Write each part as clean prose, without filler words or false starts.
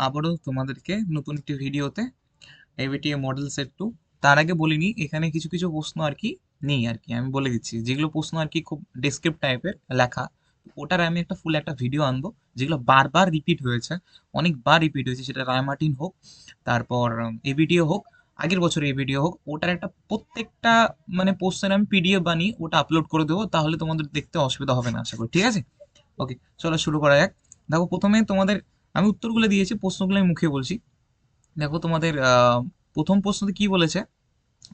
আবারও তোমাদেরকে নতুন একটি ভিডিওতে এবিটিএ মডেল সেট 2। তার আগে বলিনি, এখানে কিছু কিছু প্রশ্ন আর কি নেই আর কি, আমি বলে দিচ্ছি। যেগুলো প্রশ্ন আর কি খুব ডেসক্রিপ্ট টাইপের লেখা, ওটার আমি একটা ফুল একটা ভিডিও আনবো। যেগুলো বারবার রিপিট হয়েছে, অনেকবার রিপিট হয়েছে, সেটা রায়মার্টিন হোক, তারপর এবিটিএ হোক, আগের বছর এবিটিএ হোক, ওটার একটা প্রত্যেকটা মানে প্রশ্নের আমি পিডিএফ বানিয়ে ওটা আপলোড করে দেবো। তাহলে তোমাদের দেখতে অসুবিধা হবে না আশা করি, ঠিক আছে? ওকে, চলো শুরু করা যাক। দেখো, প্রথমে তোমাদের আমি উত্তরগুলো দিয়েছি, প্রশ্নগুলো আমি মুখে বলছি। দেখো তোমাদের প্রথম প্রশ্নতে কি বলেছে।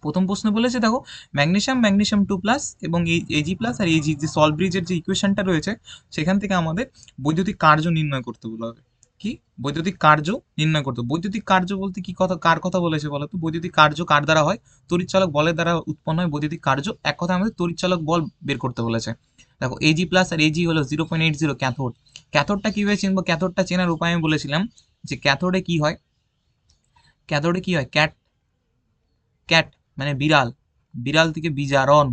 প্রথম প্রশ্ন বলেছে, দেখো, ম্যাগনেসিয়াম ম্যাগনেসিয়াম 2+ এবং এজি প্লাস আর এজি যে সল্ট ব্রিজের যে ইকুয়েশনটা রয়েছে, সেখান থেকে আমাদের বৈদ্যুতিক কার্য নির্ণয় করতে বলা হবে। কি? বৈদ্যুতিক কার্য নির্ণয় করতে। বৈদ্যুতিক কার্য বলতে কি কথা, কার কথা বলেছে বলো তো? বৈদ্যুতিক কার্য কার দ্বারা হয়? তড়িৎচালক বলের দ্বারা উৎপন্ন হয় বৈদ্যুতিক কার্য। এক কথা আমাদের তড়িৎচালক বল বের করতে বলেছে। দেখো, এজি প্লাস আর এজি হলো 0.80 ক্যাথোড। ক্যাথোডটা কিভাবে চিনবো? ক্যাথোডটা চেনার উপায় আমি বলেছিলাম যে ক্যাথোডে কি হয়, ক্যাথোডে কি হয়, ক্যাট ক্যাট মানে বিড়াল, বিড়াল থেকে বিজারণ,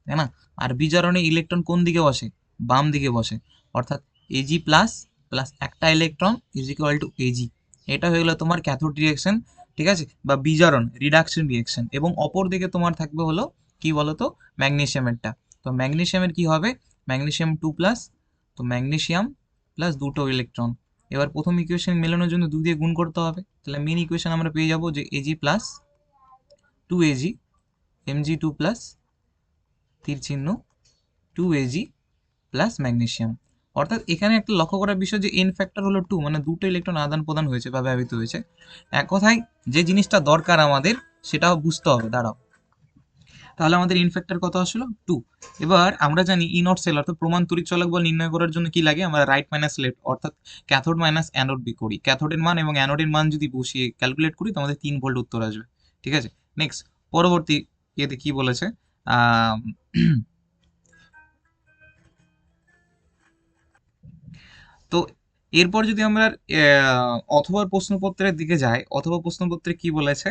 তাই না? আর বিজারণে ইলেকট্রন কোন দিকে বসে? বাম দিকে বসে। অর্থাৎ এজি প্লাস প্লাস একটা electron is equal two AG. এটা হয়ে গেলো তোমার ক্যাথোড রিয়াকশন, ঠিক আছে, বা বিজারণ রিডাকশন রিয়াকশন। এবং অপর দিকে তোমার থাকবে হলো কি বলতো, ম্যাগনেসিয়ামেরটা। তো ম্যাগনেসিয়ামের কি হবে? ম্যাগনেসিয়াম 2+, তো ম্যাগনেসিয়াম প্লাস দুটো ইলেকট্রন। এবার প্রথম ইকুয়েশন মেলানোর জন্য 2 দিয়ে গুণ করতে হবে। তাহলে মেন ইকুয়েশন আমরা পেয়ে যাবো যে এজি প্লাস 2 AG Mg2+, তীর চিহ্ন 2 AG প্লাস ম্যাগনেসিয়াম। অর্থাৎ এখানে একটা লক্ষ্য করার বিষয় যে এন ফ্যাক্টর হলো 2, মানে দুটো ইলেকট্রন আদান প্রদান হয়েছে বা ব্যবহৃত হয়েছে। এক কথায় যে জিনিসটা দরকার আমাদের সেটাও বুঝতে হবে, দাঁড়াও। তাহলে আমাদের ইন ফ্যাক্টর কত আসলো? 2। এবার আমরা জানি ই নট সেল অর্থাৎ প্রমাণ তড়িৎচলক বল নির্ণয় করার জন্য কি লাগে? আমরা রাইট মাইনাস লেফট অর্থাৎ ক্যাথোড মাইনাস অ্যানোড বি করি। ক্যাথোডের মান এবং অ্যানোডের মান যদি বসিয়ে ক্যালকুলেট করি তো আমাদের 3 ভোল্ট উত্তর আসবে, ঠিক আছে? নেক্সট, পরবর্তী ইয়েতে কি বলেছে? আহ তো এরপর যদি আমরা অথবা প্রশ্নপত্রের দিকে যাই, অথবা প্রশ্নপত্রে কি বলেছে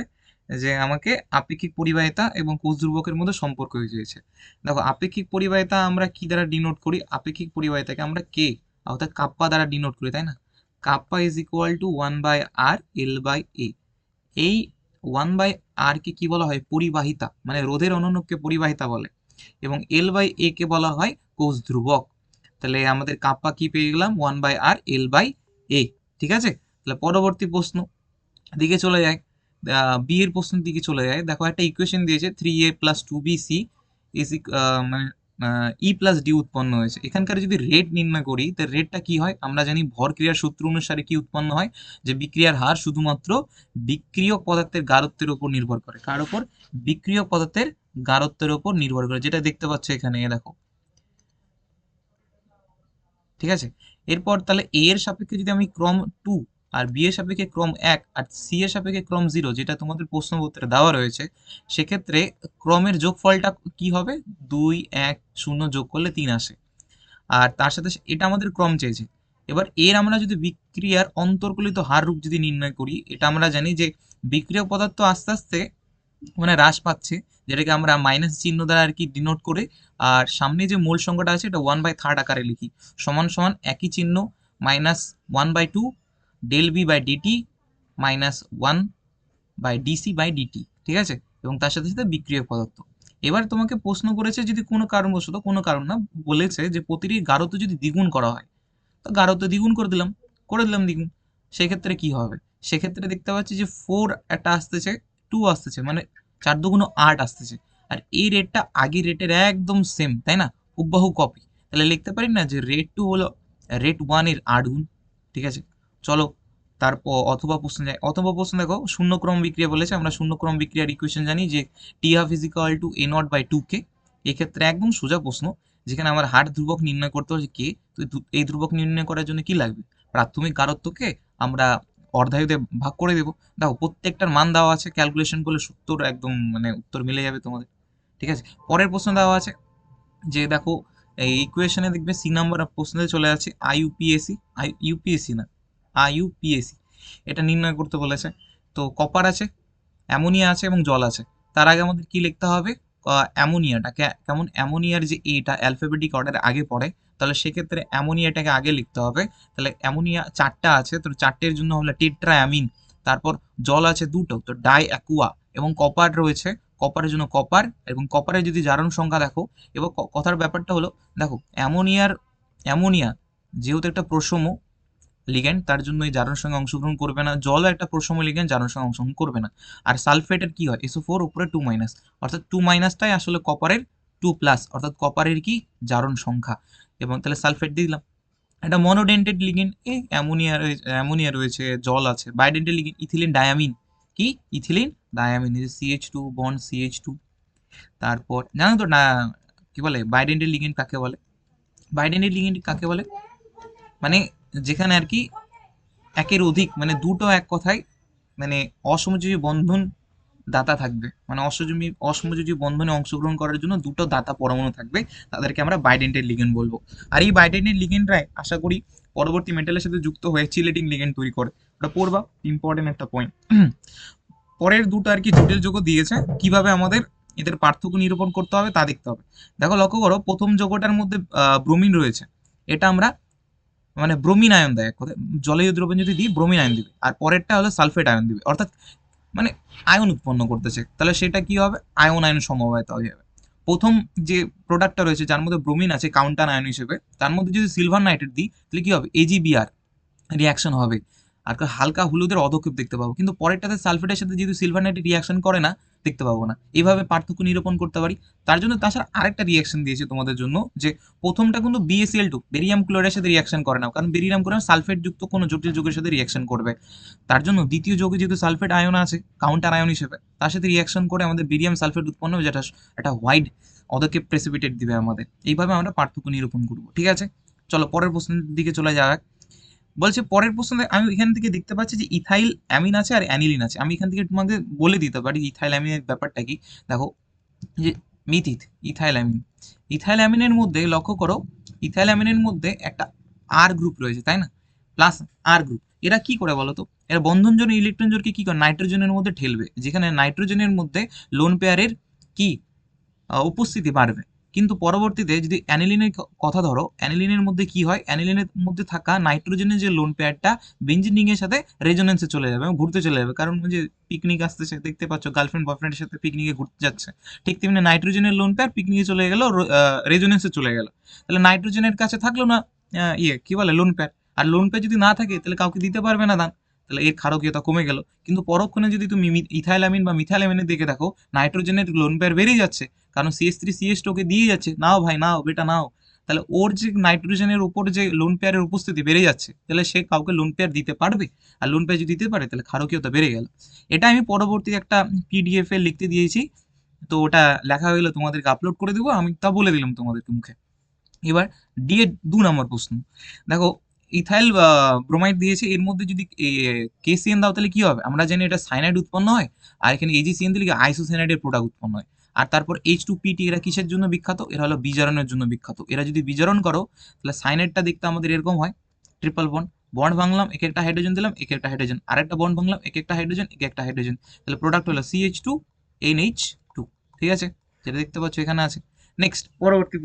যে আমাকে আপেক্ষিক পরিবাহিতা এবং কোষ ধ্রুবকের মধ্যে সম্পর্ক হয়েছে। দেখো, আপেক্ষিক পরিবাহিতা আমরা কি দ্বারা ডিনোট করি? আপেক্ষিক পরিবাহিতাকে আমরা কে অর্থাৎ কাপ্পা দ্বারা ডিনোট করি, তাই না? Kappa is equal two 1/r/L/A। এই 1/r কে কি বলা হয়? পরিবাহিতা, মানে রোধের অনুনবকে পরিবাহিতা বলে। এবং L/A কে বলা হয় কোষ ধ্রুবক। তাহলে আমাদের কাপ্পা কি পেয়ে গেলাম? 1/r/L/A, ঠিক আছে? তাহলে পরবর্তী প্রশ্ন দিকে চলে যায়, বি এর প্রশ্নের দিকে চলে যায়। দেখো, একটা ইকুয়েশন দিয়েছে 3a প্লাস 2bc ইজ মানে ই প্লাস ডি উৎপন্ন হয়েছে। এখানকার যদি রেট নির্ণয় করি, তো রেটটা কি হয়? আমরা জানি ভর ক্রিয়ার সূত্র অনুসারে কি উৎপন্ন হয়, যে বিক্রিয়ার হার শুধুমাত্র বিক্রিয়ক পদার্থের গাঢ়ত্বের উপর নির্ভর করে। কার উপর? বিক্রিয়ক পদার্থের গাঢ়ত্বের উপর নির্ভর করে, যেটা দেখতে পাচ্ছ এখানে, দেখো, ঠিক আছে? এরপর তাহলে এ এর সাপেক্ষে যদি আমি ক্রম 2, আর বি এর সাপেক্ষে ক্রম 1, আর সি এর সাপেক্ষে ক্রম 0, যেটা তোমাদের প্রশ্নপত্রে দেওয়া রয়েছে, সেক্ষেত্রে ক্রমের যোগফলটা কি হবে? 2, 1, 0 যোগ করলে 3 আসে। আর তার সাথে এটা আমাদের ক্রম চেয়েছে। এবার এর আমরা যদি বিক্রিয়ার অন্তর্কলিত হার রূপ যদি নির্ণয় করি, এটা আমরা জানি যে বিক্রিয়ক পদার্থ আস্তে আস্তে মানে হ্রাস পাচ্ছে, যেটাকে আমরা মাইনাস চিহ্ন দ্বারা আর কি ডিনোট করে, আর সামনে যে মূল সংখ্যাটা আছে এটা 1/3 আকারে লিখি, সমান সমান একই চিহ্ন -1/2 del B by DT minus 1/dc/dt, ঠিক আছে? এবং তার সাথে সাথে বিক্রিয়ক পদার্থ। এবার তোমাকে প্রশ্ন করেছে যদি কোনো কারণবশত, কোনো কারণ না, বলেছে যে প্রতিটি গাঢ়ত্ব যদি দ্বিগুণ করা হয়, তো গাঢ়ত্ব দ্বিগুণ করে দিলাম দ্বিগুণ। সেক্ষেত্রে কি হবে? সেক্ষেত্রে দেখতে পাচ্ছি যে 4 একটা আসতেছে, 2 আসতেছে, মানে 4 দুগুণ 8 আসতেছে। আর এই রেটটা আগের রেটের একদম সেম, তাই না? হুবহু কপি। তাহলে লিখতে পারি না যে রেট 2 হলো রেট 1 এর 8 গুণ, ঠিক আছে? চলো তারপর অথবা প্রশ্ন যায়। অথবা প্রশ্ন দেখো, শূন্যক্রম বিক্রিয়া বলেছে। আমরা শূন্যক্রম বিক্রিয়ার ইকুয়েশন জানি যে t half is equal to a0/2k। এক্ষেত্রে একদম সোজা প্রশ্ন, যেখানে আমার হার ধ্রুবক নির্ণয় করতে হচ্ছে কে। তো এই ধ্রুবক নির্ণয় করার জন্য কি লাগবে? প্রাথমিক গাঢ়ত্বকে আমরা অর্ধায়ুতে ভাগ করে দেবো। দেখো, প্রত্যেকটার মান দেওয়া আছে, ক্যালকুলেশন করলে উত্তর একদম মানে উত্তর মিলে যাবে তোমাদের, ঠিক আছে? পরের প্রশ্ন দেওয়া আছে যে দেখো, এই ইকুয়েশনে দেখবে সি নাম্বার প্রশ্নে চলে আছে আইইউপিএসি, ইউপিএসসি না, আইইউপিএসি, এটা নির্ণয় করতে বলেছে। তো কপার আছে, অ্যামোনিয়া আছে এবং জল আছে। তার আগে আমাদের কি লিখতে হবে? অ্যামোনিয়াটা কেমন, অ্যামোনিয়ার যে এটা অ্যালফাবেটিক অর্ডারে আগে পড়ে, তাহলে সেক্ষেত্রে অ্যামোনিয়াটাকে আগে লিখতে হবে। তাহলে অ্যামোনিয়া 4টা আছে, তো 4টের জন্য হলো টেট্রাঅ্যামিন। তারপর জল আছে 2টো, তো ডাই অ্যাকুয়া। এবং কপার রয়েছে, কপারের জন্য কপার। এবং কপারের যদি জারণ সংখ্যা দেখো, এবং কথার ব্যাপারটা হলো, দেখো অ্যামোনিয়া যেহেতু একটা প্রশম লিগ্যান্ড, তার জন্য এই জারণ সঙ্গে অংশগ্রহণ করবে না। জলও একটা প্রশম লিগ্যান্ড, জারণ সঙ্গে অংশগ্রহণ করবে না। আর সালফেটের কি হয়, SO4 উপরে 2 অর্থাৎ 2 আসলে কপারের 2+, অর্থাৎ কপারের কি জারণ সংখ্যা। এবং তাহলে সালফেট দিলাম। একটা মনোডেন্টেড লিগ্যান্ড, অ্যামোনিয়া রয়েছে, জল আছে। বাইডেন্টেড লিগ্যান্ড ইথিলিন ডায়ামিন, কি ইথিলিন ডায়ামিন, এই যে CH2 বন্ড CH2। তারপর জানো তো না, কি বলে বাইডেন্টেড লিগ্যান্ড কাকে বলে? বাইডেন্টেড লিগ্যান্ড কাকে বলে, মানে যেখানে আর কি একের অধিক, মানে দুটো এক কথায়, মানে অসমযোজী বন্ধন দাতা থাকবে, মানে অসমযোজী বন্ধনে অংশগ্রহণ করার জন্য দুটো দাতা পরমাণু থাকবে, তাদেরকে আমরা বাইডেন্টেড লিগ্যান্ড বলবো। আর এই বাইডেন্টেড লিগ্যান্ডরাই আশা করি পরবর্তী মেটালের সাথে যুক্ত হয়ে চিলেটিং লিগ্যান্ড তৈরি করে। ওটা পড়বা, ইম্পর্টেন্ট একটা পয়েন্ট। পরের দুটো আর কি জটিল যৌগ দিয়েছে, কিভাবে আমাদের এদের পার্থক্য নিরূপণ করতে হবে তা দেখতে হবে। দেখো লক্ষ্য করো, প্রথম যৌগটার মধ্যে ব্রোমিন রয়েছে, এটা আমরা মানে ব্রোমিন আয়ন দেয়, এক কথায় জলীয় দ্রবণ যদি দিই ব্রোমিন আয়ন দিবে। আর পরেরটা হলো সালফেট আয়ন দিবে, অর্থাৎ মানে আয়ন উৎপন্ন করতেছে, তাহলে সেটা কি হবে, আয়ন আয়ন সমবায়িত হয়ে যাবে। প্রথম যে প্রোডাক্টটা রয়েছে যার মধ্যে ব্রোমিন আছে কাউন্টার আয়ন হিসেবে, তার মধ্যে যদি সিলভার নাইট্রেট দিই তাহলে কি হবে, AgBr রিয়াকশন হবে, আর হালকা হলুদের অধক্ষেপ দেখতে পাবো। কিন্তু পরেরটাতে সালফেটের সাথে যেহেতু সিলভার নাইট্রেট রিয়াকশন করে না, দেখতে পাবো না। এইভাবে পার্থক্য নিরূপণ করতে পারি। তার জন্য তাছাড়া আরেকটা রিয়াকশন দিয়েছে তোমাদের জন্য, যে প্রথমটা কিন্তু BaCl2 বেরিয়াম ক্লোরাইডের সাথে রিয়াকশন করে না, কারণ বেরিয়াম ক্লোরাইড সালফেট যুক্ত কোনো জটিল যৌগের সাথে রিয়াকশন করবে। তার জন্য দ্বিতীয় যৌগে যেহেতু সালফেট আয়ন আছে কাউন্টার আয়ন হিসেবে, তার সাথে রিয়াকশন করে আমাদের বেরিয়াম সালফেট উৎপন্ন হবে, যেটা একটা হোয়াইট অধক্ষেপ প্রেসিপিটেট দিবে আমাদের। এইভাবে আমরা পার্থক্য নিরূপণ করবো, ঠিক আছে। চলো পরের প্রশ্নের দিকে চলে যাওয়া যাক। বলছে পরের প্রশ্নে আমি এখান থেকে দেখতে পাচ্ছি যে ইথাইল অ্যামিন আছে আর অ্যানিলিন আছে। আমি এখান থেকে তোমাকে বলে দিতে পারি ইথাইল অ্যামিনের ব্যাপারটা কি। দেখো যে ইথাইল অ্যামিনের মধ্যে লক্ষ্য করো, ইথাইল অ্যামিনের মধ্যে একটা আর গ্রুপ রয়েছে, তাই না, প্লাস আর গ্রুপ। এরা কি করে বলো তো, এরা বন্ধন জোনে ইলেকট্রন জোরকে কি করে নাইট্রোজেনের মধ্যে ঠেলবে, যেখানে নাইট্রোজেনের মধ্যে লোন পেয়ারের কি উপস্থিতি বাড়বে। কিন্তু পরবর্তীতে যদি অ্যানিলিনের কথা ধরো, অ্যানিলিনের মধ্যে কি হয়, অ্যানিলিনের মধ্যে থাকা নাইট্রোজেনের যে লোন পেয়ারটা বেঞ্জিনিং এর সাথে রেজোনেন্সে চলে যাবে, ঘুরতে চলে যাবে। কারণ যে পিকনিক আসতেছে, দেখতে পাচ্ছ গার্লফ্রেন্ড বয়ফ্রেন্ডের সাথে পিকনিকে ঘুরতে যাচ্ছে, ঠিক তেমনি নাইট্রোজেনের লোন পেয়ার পিকনিকে চলে গেল, রেজোনেন্সে চলে গেল। তাহলে নাইট্রোজেনের কাছে থাকলো না কি বলে লোন পেয়ার, আর লোন পেয়ার যদি না থাকে তাহলে কাউকে দিতে পারবে না দান, তাহলে এর ক্ষারকীয়তা কমে গেল। কিন্তু পরক্ষণে যদি তুমি ইথাইলামিন বা মিথাইলামিনের দিকে দেখো, নাইট্রোজেনের লোন পেয়ার বেরিয়ে যাচ্ছে, কারণ CH3CH2 ওকে দিয়ে যাচ্ছে, নাও ভাই নাও বেটা নাও। তাহলে ওর যে নাইট্রোজেনের উপর যে লোন পেয়ারের উপস্থিতি বেড়ে যাচ্ছে, তাহলে সে কাউকে লোন পেয়ার দিতে পারবে। আর লোন পেয়ার যদি দিতে পারে তাহলে ক্ষারকীয়তা বেড়ে গেল। এটা আমি পরবর্তী একটা PDF এ লিখতে দিয়েছি, তো ওটা লেখা হয়ে গেলে তোমাদেরকে আপলোড করে দেবো, আমি তা বলে দিলাম তোমাদেরকে মুখে। এবার দিয়ে 2 নম্বর প্রশ্ন, দেখো ইথাইল ব্রোমাইড দিয়েছে, এর মধ্যে যদি KCN দাও তাহলে কি হবে, আমরা জানি এটা সাইনাইড উৎপন্ন হয়, আর এখানে AgCN দিলে আইসোসাইনাইডের প্রোডাক্ট উৎপন্ন হয়। আর তারপর H2PT, এরা কিসের জন্য বিখ্যাত, এরা হলো বিজারণের জন্য বিখ্যাত। এরা যদি বিজারণ করো তাহলে সাইনাইডটা দেখতে আমাদের এরকম হয়, ট্রিপল বন্ড, বন্ড ভাঙলাম, এক একটা হাইড্রোজেন দিলাম, এক একটা হাইড্রোজেন, আরেকটা বন্ড ভাঙলাম, এক একটা হাইড্রোজেন, এক একটা হাইড্রোজেন, তাহলে প্রোডাক্ট হলো CH2NH2, ঠিক আছে, যেটা দেখতে পাচ্ছ এখানে আছে। নেক্সট পরবর্তী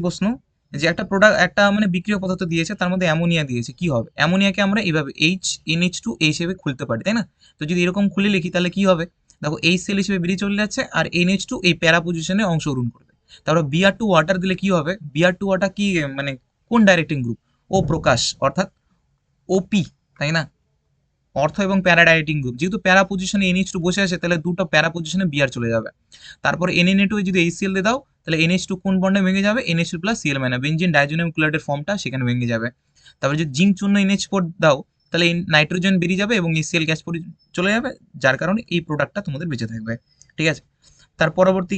প্রশ্ন, যে একটা প্রোডাক্ট, একটা মানে বিক্রিয় পদার্থ দিয়েছে, তার মধ্যে অ্যামোনিয়া দিয়েছে, কি হবে, অ্যামোনিয়াকে আমরা এইভাবে HNH2 হিসেবে খুলতে পারি, তাই না। তো যদি এরকম খুলে লিখি তাহলে কি হবে, দেখো HCl হিসেবে বেরিয়ে চলে যাচ্ছে, আর NH2 এই প্যারা পজিশনে অংশগ্রহণ করবে। তারপর Br2 ওয়াটার দিলে কি হবে, Br2 ওয়াটার কি মানে কোন ডাইরেক্টিং গ্রুপ, ও প্রকাশ, অর্থাৎ OP, তাই না, অর্থ এবং প্যারা ডাইরেক্টিং গ্রুপ। যেহেতু প্যারা পজিশনে NH2 বসে আছে, তাহলে দুটো প্যারা পজিশনে Br চলে যাবে। তারপর NNA2 যদি HCl দিয়ে দাও তাহলে NH2 কোন বন্ডে ভেঙে যাবে, NH2 plus Cl minus, benzene diazonium ক্লোরাইডের ফর্মটা সেখানে ভেঙে যাবে। তারপর যদি জিঙ্ক চূর্ণ NH4 দাও তাহলে নাইট্রোজেন বেরিয়ে যাবে এবং HCl গ্যাস চলে যাবে, যার কারণে এই প্রোডাক্টটা তোমাদের বেঁচে থাকবে, ঠিক আছে। তার পরবর্তী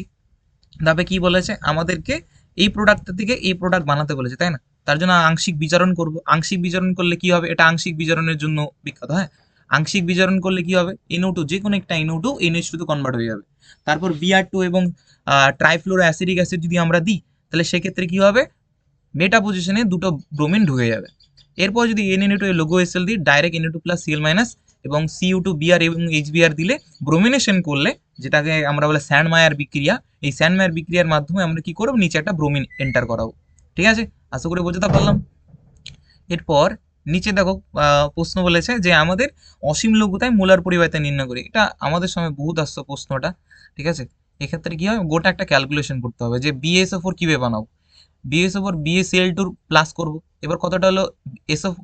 ধাপে কি বলেছে, আমাদেরকে এই প্রোডাক্টটা থেকে এই প্রোডাক্ট বানাতে বলেছে, তাই না। তার জন্য আংশিক বিজারণ করব, আংশিক বিজারণ করলে কি হবে, এটা আংশিক বিজারণের জন্য বিখ্যাত, হ্যাঁ। আংশিক বিজারণ করলে কি হবে, NO2, যে কোনো একটা NO2 NH2 তে কনভার্ট হয়ে যাবে। তারপর Br2 এবং ট্রাইফ্লোরো অ্যাসিডিক অ্যাসিড যদি আমরা দিই তাহলে সেক্ষেত্রে কি হবে, মেটা পজিশনে দুটো ব্রোমিন ঢুকে যাবে। এরপর যদি NNA2 লোগো SL দিই, direct Na2 plus Cl minus এবং Cu2Br এবং HBr দিলে ব্রোমিনেশন করলে, যেটাকে আমরা বলে স্যান্ডমায়ার বিক্রিয়া, এই স্যান্ডমায়ার বিক্রিয়ার মাধ্যমে আমরা কি করব, নিচে একটা ব্রোমিন এন্টার করাবো। ঠিক আছে, আশা করি বোঝাতে পারলাম। এরপর নিচে দেখো প্রশ্ন বলেছে যে আমাদের অসীম লঘুতায় মোলার পরিবাহিতা নির্ণয় করি। এটা আমাদের সময় বহুত আসছে প্রশ্নটা। ঠিক আছে, এক্ষেত্রে কি হয়, গোটা একটা ক্যালকুলেশন করতে হবে যে BSO4 কিভাবে বানাবো। BSO4 BaCl2 প্লাস করব। এবার কথাটা হলো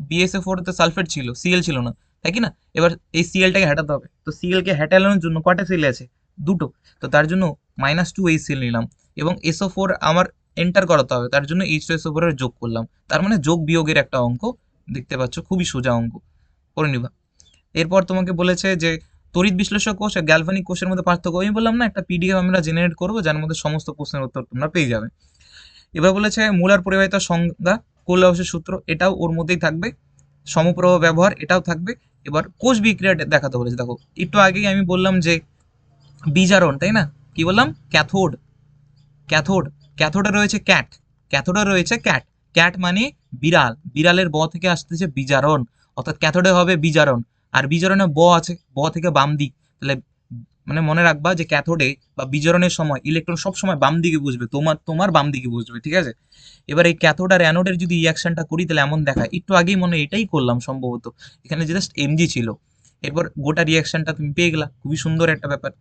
BSO4 তে সালফেট ছিল, Cl ছিল না, তাই কি না? এবার এই Clটাকে হটাতে হবে, তো Cl কে হটানোর জন্য কয়টা সেল আছে, দুটো, তো তার জন্য -2 HCl নিলাম এবং SO4 আমার এন্টার করাতে হবে, তার জন্য H2SO4 এর যোগ করলাম। তার মানে যোগ বিয়োগের একটা অঙ্ক, দেখতে পাচ্ছ খুবই সোজা অঙ্ক, করে নিবা। এরপর তোমাকে বলেছে যে তড়িৎ বিশ্লেষক কোষ আর গ্যালভানিক কোষের মধ্যে পার্থক্য। আমি বললাম না, একটা PDF আমরা জেনারেট করবো যার মধ্যে সমস্ত প্রশ্নের উত্তর তোমরা পেয়ে যাবে। এবার বলেছে মোলার পরিবাহিতার সংজ্ঞা, কোলহাউসের সূত্র, এটাও ওর মধ্যেই থাকবে, সমপ্রবাহ ব্যবহার এটাও থাকবে। এবার কোষ বিক্রিয়া দেখাতে বলেছে। দেখো একটু আগেই আমি বললাম যে বিজারণ, তাই না? কি বললাম, ক্যাথোড, ক্যাথোড, ক্যাথোডে রয়েছে ক্যাট, ক্যাথোডে রয়েছে ক্যাট, ক্যাট মানে বিড়াল, বিড়ালের ব থেকে আসতেছে বিজারণ, অর্থাৎ ক্যাথোডে হবে বিজারণ। আর বিজারণে ব আছে, ব থেকে বাম দিক, তাহলে মানে মনে রাখবা যে ক্যাথোডে বা বিজারণের সময় ইলেকট্রন সব সময় বাম দিকে বসবে, তোমার বাম দিকে বসবে। ঠিক আছে, এবার এই ক্যাথোড আর অ্যানোডের যদি রিয়াকশনটা করি তাহলে এমন দেখায়, একটু আগেই মনে এটাই করলাম সম্ভবত, এখানে জাস্ট এমজি ছিল। এরপর গোটা রিয়াকশনটা তুমি পেয়ে গেলা, খুবই সুন্দর একটা ব্যাপার।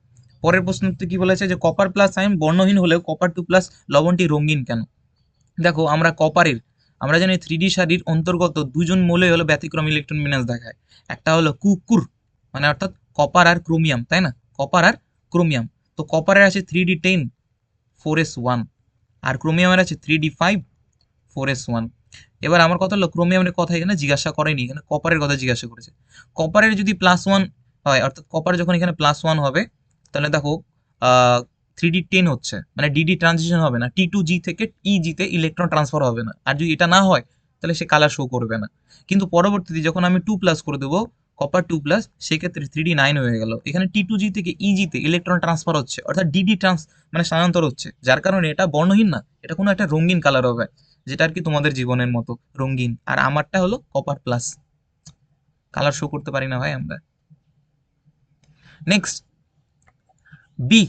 পরের প্রশ্নতে কি বলেছে যে কপার প্লাস আয়ন বর্ণহীন হলেও কপার 2 প্লাস লবণটি রঙিন কেন? দেখো আমরা জানি 3D সারির অন্তর্গত দুজন মৌলই হলো ব্যতিক্রম ইলেকট্রন বিন্যাস দেখায়। একটা হলো কুকুর, মানে অর্থাৎ কপার আর ক্রোমিয়াম, তাই না? কপার আর ক্রোমিয়াম, তো কপারের আছে 3D10 4s1, আর ক্রোমিয়ামের আছে 3D5 4s1। এবার আমার কথা হলো ক্রোমিয়ামের কথা এখানে জিজ্ঞাসা করেনি, এখানে কপারের কথা জিজ্ঞাসা করেছে। কপারের যদি +1 হয়, অর্থাৎ কপার যখন এখানে +1 হবে, তাহলে দেখো 3D10 হচ্ছে, মানে ডিডি ট্রানজিশন হবে না, T2G থেকে EG তে ইলেকট্রন ট্রান্সফার হবে না। আর যদি এটা না হয় তাহলে সে কালার শো করবে না। কিন্তু পরবর্তীতে যখন আমি 2+ করে দেবো, কপার 2+, সেক্ষেত্রে 3D9 হয়ে গেল। এখানে T2G থেকে EG তে ইলেকট্রন ট্রান্সফার হচ্ছে, অর্থাৎ ডিডি মানে স্থানান্তর হচ্ছে, যার কারণে এটা বর্ণহীন না, এটা কোনো একটা রঙিন কালার হবে, যেটা আর কি তোমাদের জীবনের মতো রঙিন। আর আমারটা হলো কপার প্লাস, কালার শো করতে পারি না ভাই আমরা। নেক্সট বি,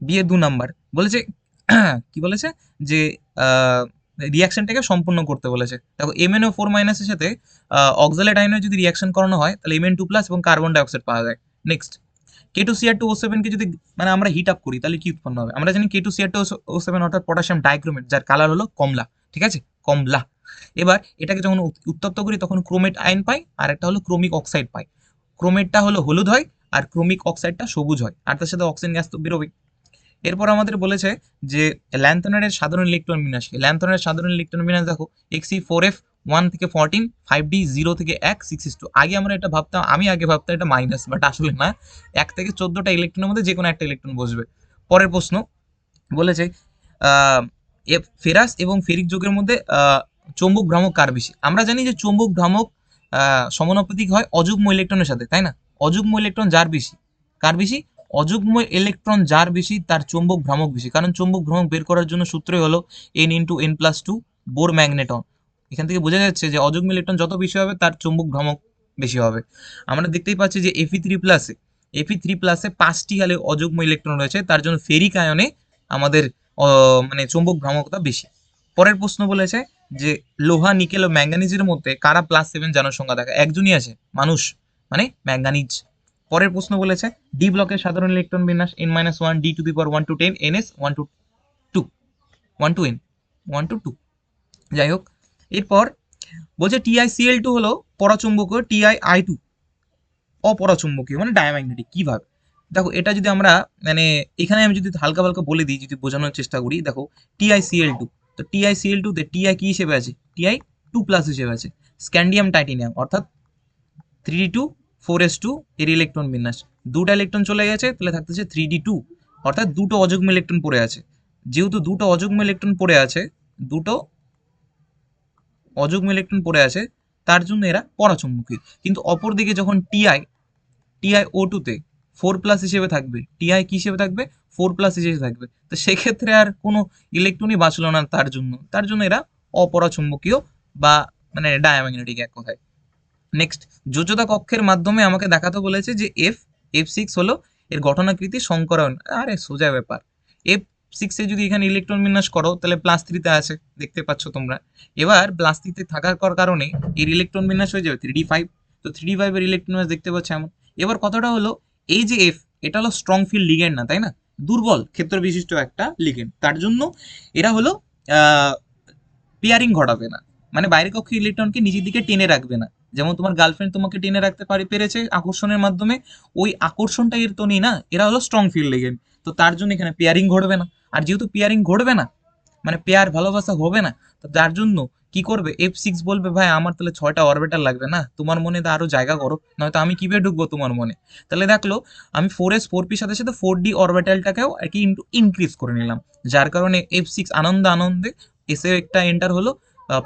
বি এর 2 নাম্বার বলেছে কি বলেছে যে রিয়াকশনটাকে সম্পূর্ণ করতে বলেছে। দেখো MnO4 মাইনাসের সাথে অক্সালেট আয়নের যদি রিয়াকশন করানো হয় তাহলে Mn2 প্লাস এবং কার্বন ডাইঅক্সাইড পাওয়া যায়। নেক্সট K2Cr2O7 কে যদি মানে আমরা হিট আপ করি তাহলে কি উৎপন্ন হবে? আমরা জানি K2Cr2O7 অর্থাৎ পটাশিয়াম ডাইক্রোমেট, যার কালার হলো কমলা। ঠিক আছে, কমলা। এবার এটাকে যখন উত্তপ্ত করি তখন ক্রোমেট আয়ন পাই, আর একটা হলো ক্রোমিক অক্সাইড পাই। ক্রোমেটটা হলো হলুদ হয় আর ক্রোমিক অক্সাইডটা সবুজ হয়, আর তার সাথে অক্সিজেন গ্যাস তো বেরোবেই। এরপর আমাদের বলেছে যে ল্যান্থনারের সাধারণ ইলেকট্রন বিন্যাস কি? ল্যান্থনারের সাধারণ ইলেকট্রন বিন্যাস দেখো Xe4f 1 থেকে 14, 5d 0 থেকে 1, 6s2। আগে আমরা এটা ভাবতাম, আমি আগে ভাবতাম এটা মাইনাস, বাট আসলে না, 1 থেকে 14টা ইলেকট্রনের মধ্যে যে কোনো একটা ইলেকট্রন বসবে। পরের প্রশ্ন বলেছে ফেরাস এবং ফেরিক যৌগের মধ্যে চৌম্বক ভ্রামক কার বেশি? আমরা জানি যে চৌম্বক ভ্রামক সমানুপাতিক হয় অযুগ্ম ইলেকট্রনের সাথে, তাই না? অযুগ্ম ইলেকট্রন যার বেশি, কার বেশি? অযুগ্ম ইলেকট্রন যার বেশি তার চৌম্বক ভ্রামক বেশি, কারণ চৌম্বক ভ্রামক বের করার জন্য সূত্রই হলো n × n+2 বোর ম্যাগনেটন। এখান থেকে বোঝা যাচ্ছে যে অযুগ্ম ইলেকট্রন যত বেশি হবে তার চৌম্বক ভ্রামক বেশি হবে। আমরা দেখতেই পাচ্ছি যে Fe3+এ 5টি হালে অযুগ্ম ইলেকট্রন রয়েছে, তার জন্য ফেরিক আয়নে আমাদের মানে চৌম্বক ভ্রামকতা বেশি। পরের প্রশ্ন বলেছে যে লোহা, নিকেল ও ম্যাঙ্গানিজের মধ্যে কারা +7 জনসংখ্যা দেখায়? একজনই আছে, মানুষ, মানে ম্যাঙ্গানিজ। পরের প্রশ্ন বলেছে ডি ব্লকের সাধারণ ইলেকট্রন বিন্যাস n-1 d⁻1 to 10 ns 1 to 2 1 to n 1 to 2। যাই হোক, এরপর বলছে TiCl2 হলো পরাচুম্বকীয়, TiI2 অপরাচুম্বকীয়, মানে ডায়াম্যাগনেটিক। কিভাবে? দেখো এটা যদি আমরা মানে এখানে আমি যদি হালকা হালকা বলে দিই, যদি বোঝানোর চেষ্টা করি, দেখো TiCl2, তো TiCl2 তে Ti কি হিসেবে আছে? Ti2+ হিসেবে আছে। স্ক্যান্ডিয়াম টাইটেনিয়াম অর্থাৎ 3d2 4s2 এর ইলেকট্রন বিন্যাস, দুটো ইলেকট্রন চলে গেছে, তাহলে থাকতেছে 3d2, অর্থাৎ দুটো অযুগ্ম ইলেকট্রন পড়ে আছে। যেহেতু দুটো অযুগ্ম ইলেকট্রন পড়ে আছে, দুটো অযুগ্ম ইলেকট্রন পড়ে আছে, তার জন্য এরা পরাচুম্বকীয়। কিন্তু অপরদিকে যখন TiO2 তে 4+ হিসেবে থাকবে, Ti কি হিসেবে থাকবে? 4+ হিসেবে থাকবে, তো সেক্ষেত্রে আর কোনো ইলেকট্রনই বাঁচলো না তার জন্য এরা অপরাচুম্বকীয় বা মানে ডায়াম্যাগনেটিক এক কথায়। নেক্সট, যোজ্যতা কক্ষের মাধ্যমে আমাকে দেখাতে বলেছে যে F6 হলো এর গঠনাকৃতি সংকরণ। আরে সোজা ব্যাপার। F6 যদি এখানে ইলেকট্রন বিন্যাস করো তাহলে +3 তে আছে, দেখতে পাচ্ছ তোমরা। এবার +3 তে থাকার কারণে এর ইলেকট্রন বিন্যাস হয়ে যাবে 3d5। তো 3d5 এর ইলেকট্রন বিন্যাস দেখতে পাচ্ছ এমন। এবার কথাটা হলো, এই যে F, এটা হলো স্ট্রং ফিল্ড লিগ্যান্ড না, তাই না? দুর্বল ক্ষেত্র বিশিষ্ট একটা লিগ্যান্ড, তার জন্য এরা হলো পেয়ারিং ঘটাবে না, মানে বাইরের কক্ষে ইলেকট্রনকে নিজের দিকে টেনে রাখবে না। যেমন তোমার গার্লফ্রেন্ড তোমাকে টেনে রাখতে পেরেছে আকর্ষণের মাধ্যমে, ওই আকর্ষণটা এর তো নেই না, এরা হলো স্ট্রং ফিল্ড লিগেন্ড। তো তার জন্য এখানে পেয়ারিং ঘটবে না। আর যেহেতু পেয়ারিং ঘটবে না, মানে পেয়ার ভালোবাসা হবে না, তো তার জন্য কি করবে, F6 বলবে ভাই আমার তাহলে 6টা অরবিটাল লাগবে না, তোমার মনে তো আরো জায়গা করো, নয়তো আমি কিভাবে ঢুকবো তোমার মনে। তাহলে দেখলো আমি 4s 4p সাথে সাথে 4d অরবিটালটাকেও আর কি ইনক্রিজ করে নিলাম, যার কারণে F6 আনন্দে আনন্দে এসে একটা এন্টার হলো,